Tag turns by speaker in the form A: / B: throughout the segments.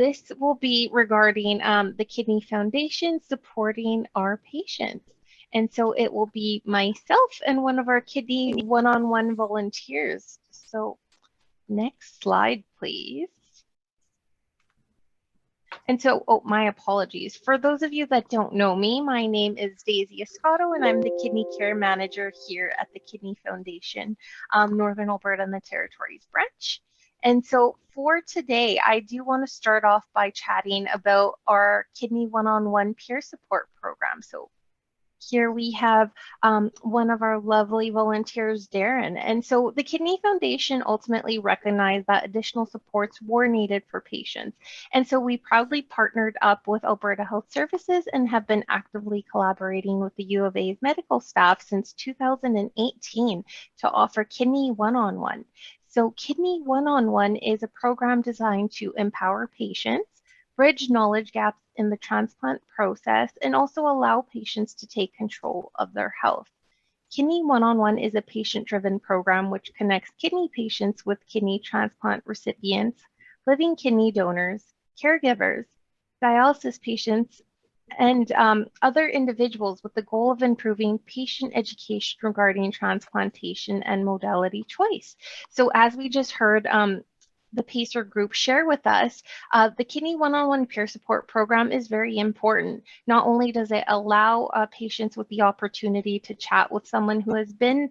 A: This will be regarding the Kidney Foundation supporting our patients. And so it will be myself and one of our kidney one-on-one volunteers. So next slide, please. And so, oh, my apologies. For those of you that don't know me, my name is Daisy Escato, and I'm the Kidney Care Manager here at the Kidney Foundation, Northern Alberta and the Territories branch. And so for today, I do want to start off by chatting about our Kidney One-on-One Peer Support Program. So here we have one of our lovely volunteers, Darren. And so the Kidney Foundation ultimately recognized that additional supports were needed for patients. And so we proudly partnered up with Alberta Health Services and have been actively collaborating with the U of A's medical staff since 2018 to offer Kidney One-on-One. So Kidney One-on-One is a program designed to empower patients, bridge knowledge gaps in the transplant process, and also allow patients to take control of their health. Kidney One-on-One is a patient-driven program which connects kidney patients with kidney transplant recipients, living kidney donors, caregivers, dialysis patients, and other individuals with the goal of improving patient education regarding transplantation and modality choice. So as we just heard, the PACER group share with us, the Kidney One-on-One Peer Support Program is very important. Not only does it allow patients with the opportunity to chat with someone who has been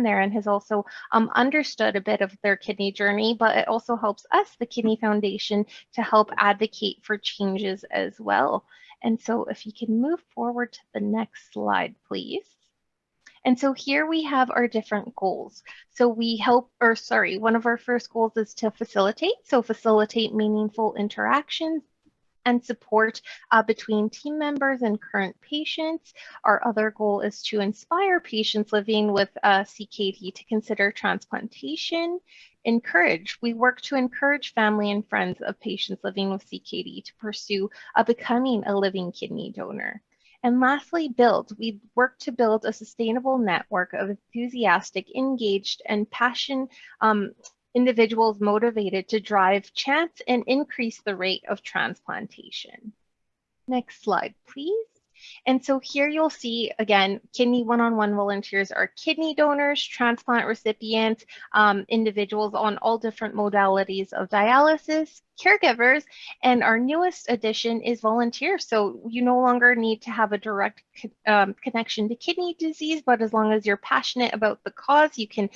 A: there and has also understood a bit of their kidney journey, but it also helps us, the Kidney Foundation, to help advocate for changes as well. And so if you can move forward to the next slide, please. And so here we have our different goals. So one of our first goals is to facilitate. So facilitate meaningful interactions and support between team members and current patients. Our other goal is to inspire patients living with CKD to consider transplantation. Encourage. We work to encourage family and friends of patients living with CKD to pursue becoming a living kidney donor. And lastly, build. We work to build a sustainable network of enthusiastic, engaged, and passionate individuals motivated to drive chance and increase the rate of transplantation. Next slide, please. And so here you'll see, again, Kidney One-on-One volunteers are kidney donors, transplant recipients, individuals on all different modalities of dialysis, caregivers, and our newest addition is volunteers. So you no longer need to have a direct connection to kidney disease, but as long as you're passionate about the cause, you can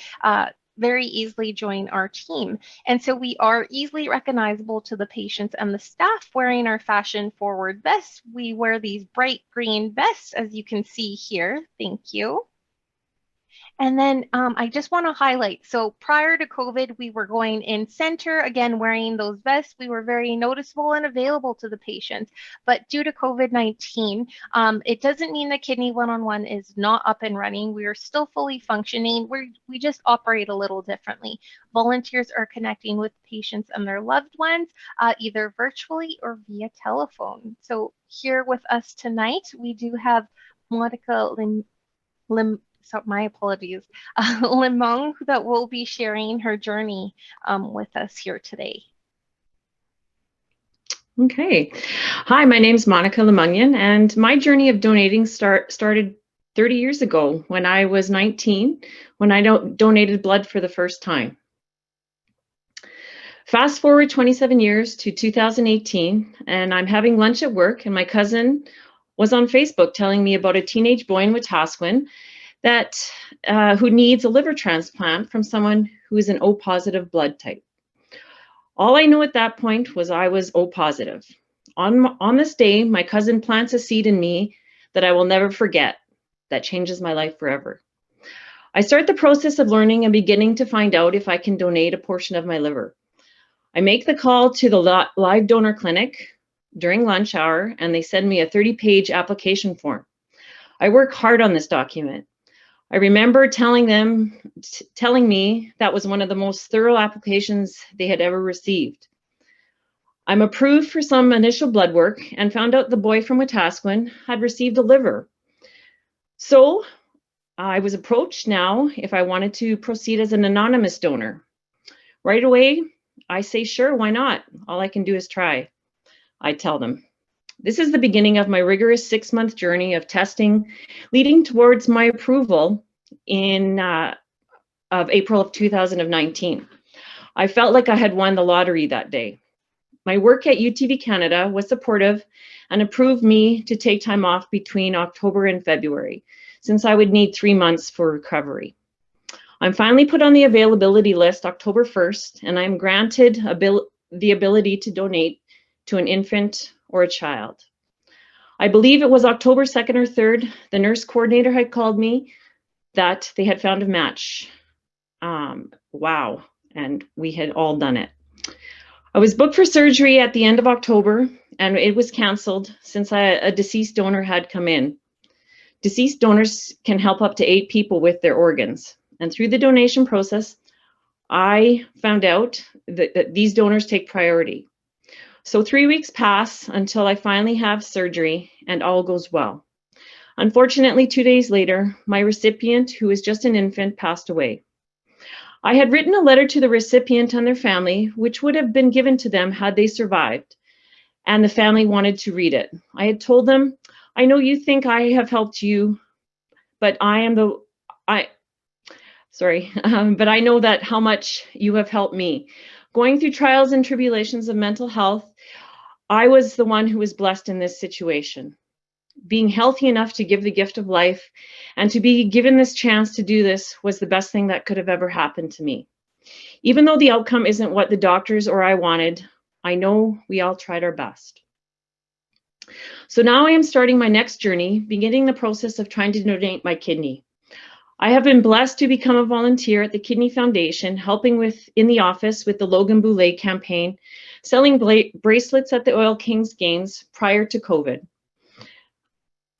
A: very easily join our team. And so we are easily recognizable to the patients and the staff wearing our fashion forward vests. We wear these bright green vests, as you can see here. Thank you. And then I just want to highlight, so prior to COVID, we were going in center, again, wearing those vests. We were very noticeable and available to the patients. But due to COVID-19, it doesn't mean that Kidney One-on-One is not up and running. We are still fully functioning. We just operate a little differently. Volunteers are connecting with patients and their loved ones, either virtually or via telephone. So here with us tonight, we do have Monica my apologies, Limong, that will be sharing her journey with us here today.
B: Okay. Hi, my name is Monica Lemunyan, and my journey of donating started 30 years ago when I was 19, when I donated blood for the first time. Fast forward 27 years to 2018, and I'm having lunch at work, and my cousin was on Facebook telling me about a teenage boy in Wetaskiwin who needs a liver transplant from someone who is an O positive blood type. All I knew at that point was I was O positive. On this day, my cousin plants a seed in me that I will never forget, that changes my life forever. I start the process of learning and beginning to find out if I can donate a portion of my liver. I make the call to the live donor clinic during lunch hour, and they send me a 30-page application form. I work hard on this document. I remember telling me that was one of the most thorough applications they had ever received. I'm approved for some initial blood work and found out the boy from Wetaskiwin had received a liver. So I was approached now if I wanted to proceed as an anonymous donor. Right away, I say, sure, why not? All I can do is try, I tell them. This is the beginning of my rigorous 6-month journey of testing, leading towards my approval in of April of 2019. I felt like I had won the lottery that day. My work at UTV Canada was supportive and approved me to take time off between October and February, since I would need 3 months for recovery. I'm finally put on the availability list October 1st, and I'm granted the ability to donate to an infant or a child. I believe it was October 2nd or 3rd, the nurse coordinator had called me that they had found a match. Wow, and we had all done it. I was booked for surgery at the end of October, and it was canceled since a deceased donor had come in. Deceased donors can help up to 8 people with their organs. And through the donation process, I found out that these donors take priority. So 3 weeks pass until I finally have surgery and all goes well. Unfortunately, 2 days later, my recipient, who was just an infant, passed away. I had written a letter to the recipient and their family, which would have been given to them had they survived, and the family wanted to read it. I had told them, I know you think I have helped you, but I know that how much you have helped me. Going through trials and tribulations of mental health, I was the one who was blessed in this situation. Being healthy enough to give the gift of life and to be given this chance to do this was the best thing that could have ever happened to me. Even though the outcome isn't what the doctors or I wanted, I know we all tried our best. So now I am starting my next journey, beginning the process of trying to donate my kidney. I have been blessed to become a volunteer at the Kidney Foundation, helping in the office with the Logan Boulet campaign, selling bracelets at the Oil Kings games prior to COVID.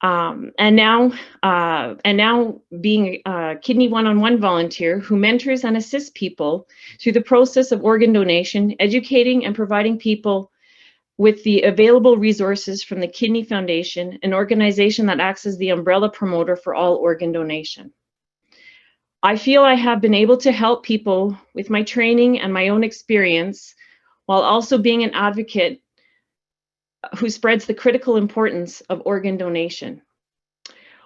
B: And now being a Kidney One-on-One volunteer who mentors and assists people through the process of organ donation, educating and providing people with the available resources from the Kidney Foundation, an organization that acts as the umbrella promoter for all organ donation. I feel I have been able to help people with my training and my own experience, while also being an advocate who spreads the critical importance of organ donation.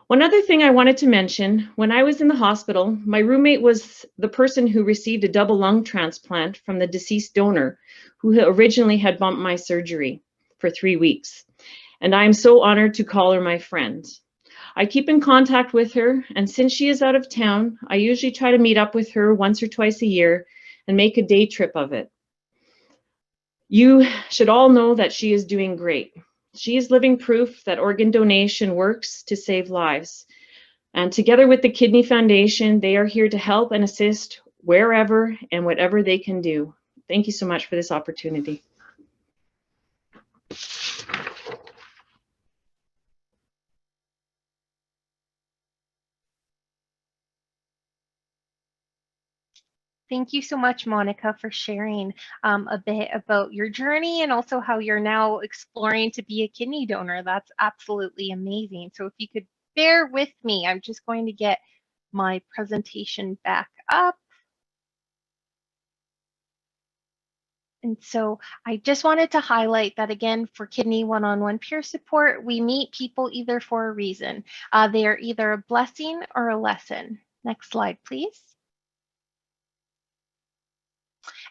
B: One other thing I wanted to mention, when I was in the hospital, my roommate was the person who received a double lung transplant from the deceased donor who originally had bumped my surgery for 3 weeks. And I am so honored to call her my friend. I keep in contact with her, and since she is out of town, I usually try to meet up with her once or twice a year and make a day trip of it. You should all know that she is doing great. She is living proof that organ donation works to save lives. And together with the Kidney Foundation, they are here to help and assist wherever and whatever they can do. Thank you so much for this opportunity.
A: Thank you so much, Monica, for sharing a bit about your journey and also how you're now exploring to be a kidney donor. That's absolutely amazing. So if you could bear with me, I'm just going to get my presentation back up. And so I just wanted to highlight that again, for Kidney One-on-One peer support, we meet people either for a reason. They are either a blessing or a lesson. Next slide, please.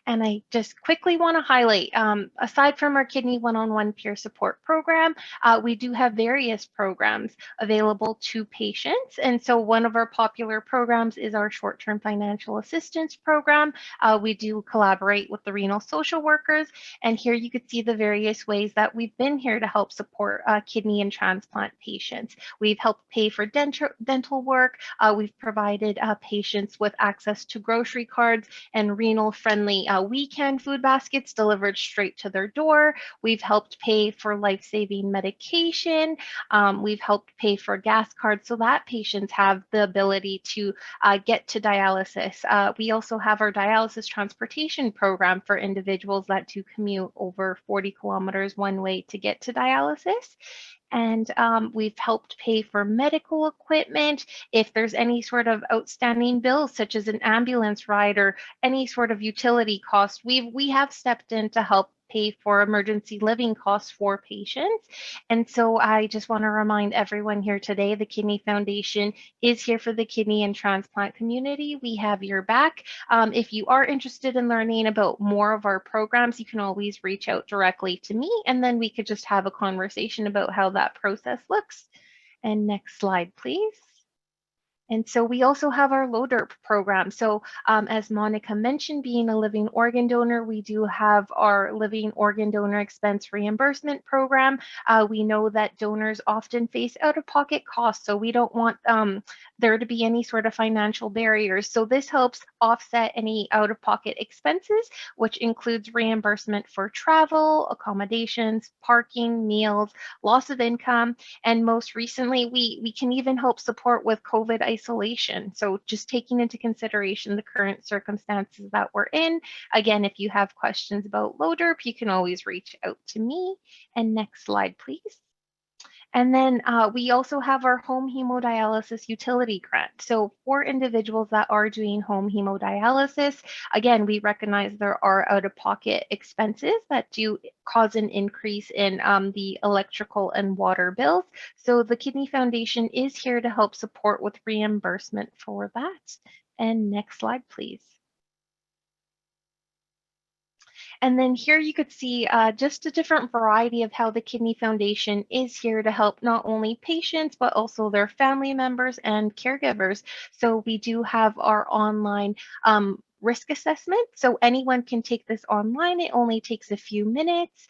A: And I just quickly want to highlight, aside from our Kidney One-on-One peer support program, we do have various programs available to patients. And so one of our popular programs is our short-term financial assistance program. We do collaborate with the renal social workers. And here you could see the various ways that we've been here to help support kidney and transplant patients. We've helped pay for dental work. We've provided patients with access to grocery cards and renal-friendly weekend food baskets delivered straight to their door. We've helped pay for life-saving medication. We've helped pay for gas cards so that patients have the ability to get to dialysis. We also have our dialysis transportation program for individuals that do commute over 40 kilometers one way to get to dialysis. And we've helped pay for medical equipment. If there's any sort of outstanding bills, such as an ambulance ride or any sort of utility cost, we have stepped in to help pay for emergency living costs for patients. And so I just want to remind everyone here today, the Kidney Foundation is here for the kidney and transplant community. We have your back. If you are interested in learning about more of our programs, you can always reach out directly to me, and then we could just have a conversation about how that process looks. And next slide, please. And so we also have our LODERP program. So as Monica mentioned, being a living organ donor, we do have our living organ donor expense reimbursement program. We know that donors often face out-of-pocket costs, so we don't want there to be any sort of financial barriers. So this helps offset any out-of-pocket expenses, which includes reimbursement for travel, accommodations, parking, meals, loss of income, and most recently, we can even help support with COVID isolation. So just taking into consideration the current circumstances that we're in. Again, if you have questions about LODERP, you can always reach out to me. And next slide, please. And then we also have our home hemodialysis utility grant. So for individuals that are doing home hemodialysis, again, we recognize there are out-of-pocket expenses that do cause an increase in the electrical and water bills. So the Kidney Foundation is here to help support with reimbursement for that. And next slide, please. And then here you could see just a different variety of how the Kidney Foundation is here to help not only patients, but also their family members and caregivers. So we do have our online risk assessment. So anyone can take this online. It only takes a few minutes.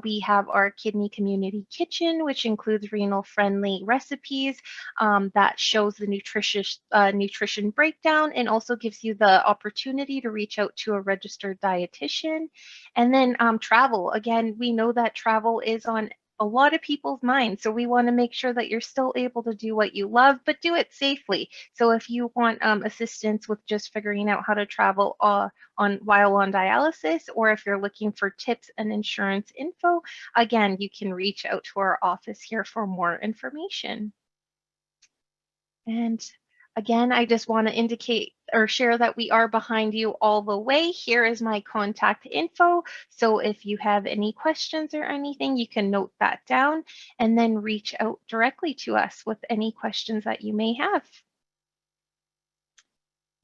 A: We have our kidney community kitchen, which includes renal friendly recipes that shows the nutrition breakdown and also gives you the opportunity to reach out to a registered dietitian. And then travel, again, we know that travel is on a lot of people's minds. So we want to make sure that you're still able to do what you love, but do it safely. So if you want assistance with just figuring out how to travel while on dialysis, or if you're looking for tips and insurance info, again, you can reach out to our office here for more information. And again, I just want to indicate or share that we are behind you all the way. Here is my contact info. So if you have any questions or anything, you can note that down and then reach out directly to us with any questions that you may have.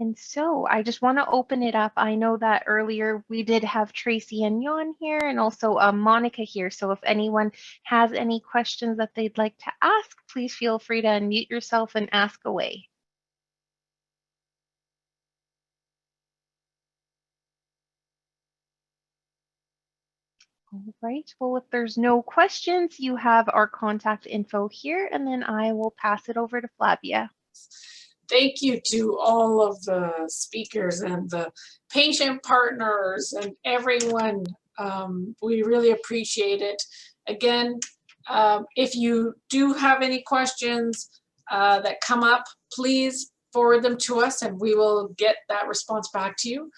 A: And so I just want to open it up. I know that earlier we did have Tracy and Jan here and also Monica here. So if anyone has any questions that they'd like to ask, please feel free to unmute yourself and ask away. All right, well, if there's no questions, you have our contact info here, and then I will pass it over to Flavia.
C: Thank you to all of the speakers and the patient partners and everyone. We really appreciate it. Again, if you do have any questions that come up, please forward them to us and we will get that response back to you.